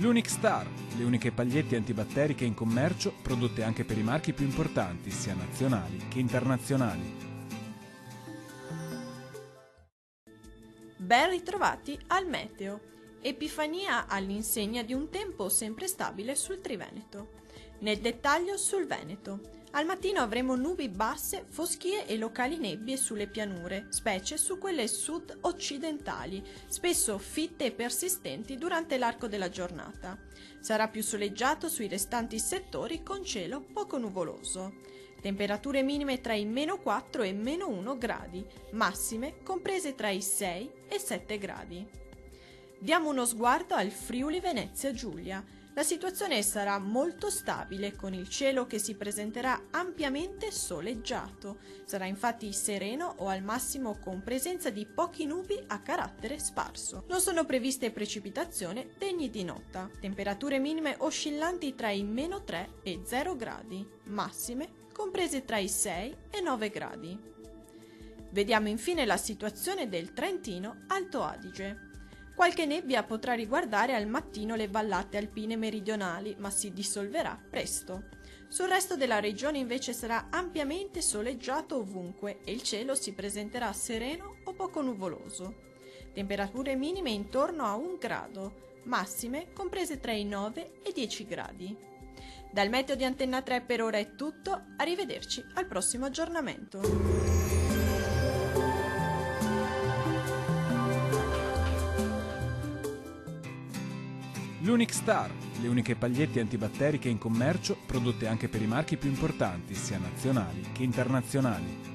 L'Unic Star, le uniche pagliette antibatteriche in commercio, prodotte anche per i marchi più importanti, sia nazionali che internazionali. Ben ritrovati al meteo. Epifania all'insegna di un tempo sempre stabile sul Triveneto. Nel dettaglio sul Veneto. Al mattino avremo nubi basse, foschie e locali nebbie sulle pianure, specie su quelle sud-occidentali, spesso fitte e persistenti durante l'arco della giornata. Sarà più soleggiato sui restanti settori con cielo poco nuvoloso. Temperature minime tra i -4 e -1 gradi, massime comprese tra i 6 e 7 gradi. Diamo uno sguardo al Friuli Venezia Giulia. La situazione sarà molto stabile, con il cielo che si presenterà ampiamente soleggiato. Sarà infatti sereno o al massimo con presenza di pochi nubi a carattere sparso. Non sono previste precipitazioni degni di nota. Temperature minime oscillanti tra i -3 e 0 gradi, massime comprese tra i 6 e 9 gradi. Vediamo infine la situazione del Trentino Alto Adige. Qualche nebbia potrà riguardare al mattino le vallate alpine meridionali, ma si dissolverà presto. Sul resto della regione invece sarà ampiamente soleggiato ovunque e il cielo si presenterà sereno o poco nuvoloso. Temperature minime intorno a 1 grado, massime comprese tra i 9 e 10 gradi. Dal meteo di Antenna 3 per ora è tutto, arrivederci al prossimo aggiornamento. L'Unic Star, le uniche pagliette antibatteriche in commercio, prodotte anche per i marchi più importanti, sia nazionali che internazionali.